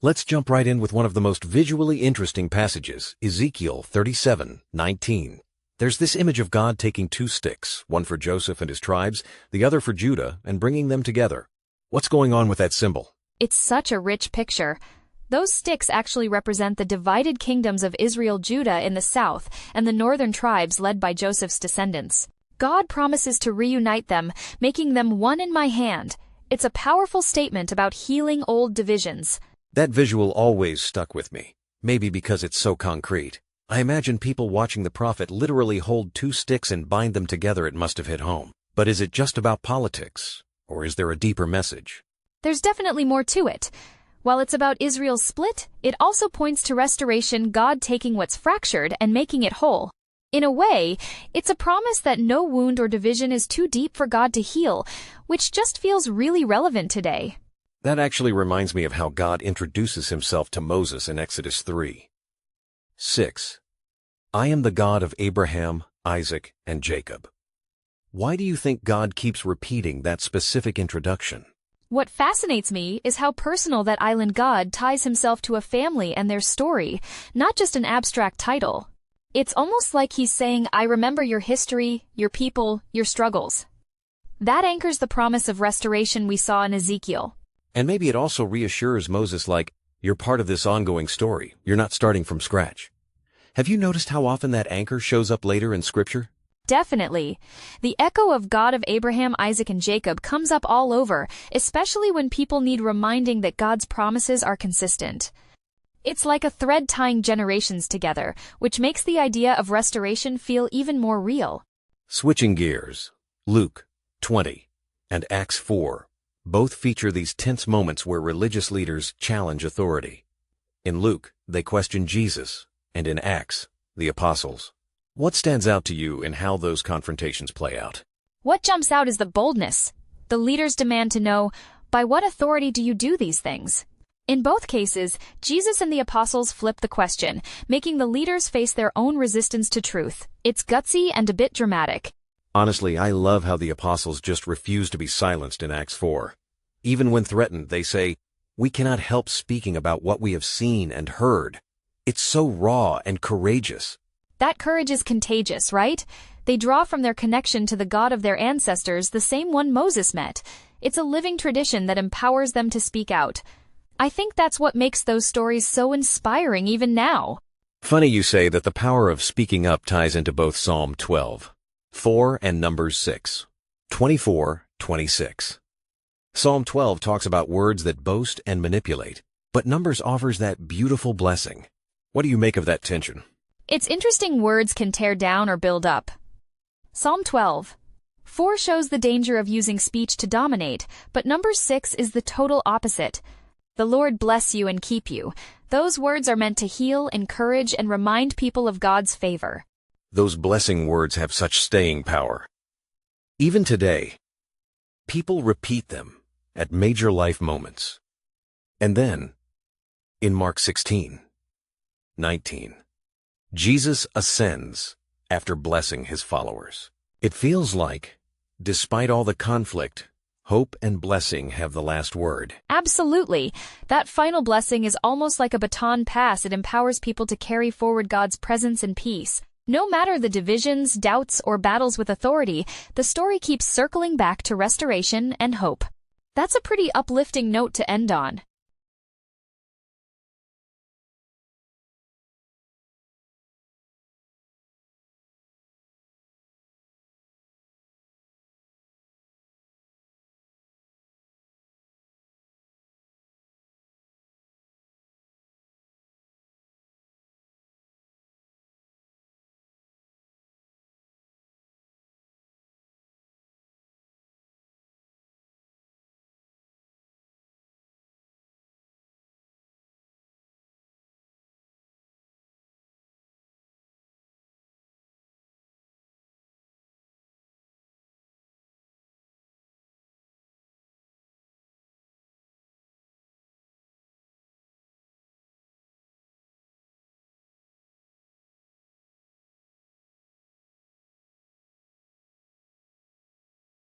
Let's jump right in with one of the most visually interesting passages, Ezekiel 37:19. There's this image of God taking two sticks, one for Joseph and his tribes, the other for Judah, and bringing them together. What's going on with that symbol? It's such a rich picture. Those sticks actually represent the divided kingdoms of Israel, Judah in the south, and the northern tribes led by Joseph's descendants. God promises to reunite them, making them one in my hand. It's a powerful statement about healing old divisions. That visual always stuck with me, maybe because it's so concrete. I imagine people watching the prophet literally hold two sticks and bind them together. It must have hit home. But is it just about politics, or is there a deeper message? There's definitely more to it. While it's about Israel's split, it also points to restoration, God taking what's fractured and making it whole. In a way, it's a promise that no wound or division is too deep for God to heal, which just feels really relevant today. That actually reminds me of how God introduces himself to Moses in Exodus 3:6. I am the God of Abraham, Isaac, and Jacob. Why do you think God keeps repeating that specific introduction? What fascinates me is how personal that island God ties himself to a family and their story, not just an abstract title. It's almost like he's saying, I remember your history, your people, your struggles. That anchors the promise of restoration we saw in Ezekiel. And maybe it also reassures Moses, like, you're part of this ongoing story. You're not starting from scratch. Have you noticed how often that anchor shows up later in Scripture? Definitely. The echo of God of Abraham, Isaac, and Jacob comes up all over, especially when people need reminding that God's promises are consistent. It's like a thread tying generations together, which makes the idea of restoration feel even more real. Switching gears, Luke 20 and Acts 4 both feature these tense moments where religious leaders challenge authority. In Luke, they question Jesus, and in Acts, the apostles. What stands out to you in how those confrontations play out? What jumps out is the boldness. The leaders demand to know, by what authority do you do these things? In both cases, Jesus and the apostles flip the question, making the leaders face their own resistance to truth. It's gutsy and a bit dramatic. Honestly, I love how the apostles just refuse to be silenced in Acts 4. Even when threatened, they say, we cannot help speaking about what we have seen and heard. It's so raw and courageous. That courage is contagious, right? They draw from their connection to the God of their ancestors, the same one Moses met. It's a living tradition that empowers them to speak out. I think that's what makes those stories so inspiring even now. Funny you say that the power of speaking up ties into both Psalm 12:4 and Numbers 6:24-26. Psalm 12 talks about words that boast and manipulate, but Numbers offers that beautiful blessing. What do you make of that tension? It's interesting, words can tear down or build up. Psalm 12:4 shows the danger of using speech to dominate, but Numbers 6 is the total opposite. The Lord bless you and keep you. Those words are meant to heal, encourage, and remind people of God's favor. Those blessing words have such staying power. Even today, people repeat them at major life moments. And then, in Mark 16:19, Jesus ascends after blessing his followers. It feels like, despite all the conflict, hope and blessing have the last word. Absolutely. That final blessing is almost like a baton pass. It empowers people to carry forward God's presence and peace. No matter the divisions, doubts, or battles with authority, the story keeps circling back to restoration and hope. That's a pretty uplifting note to end on.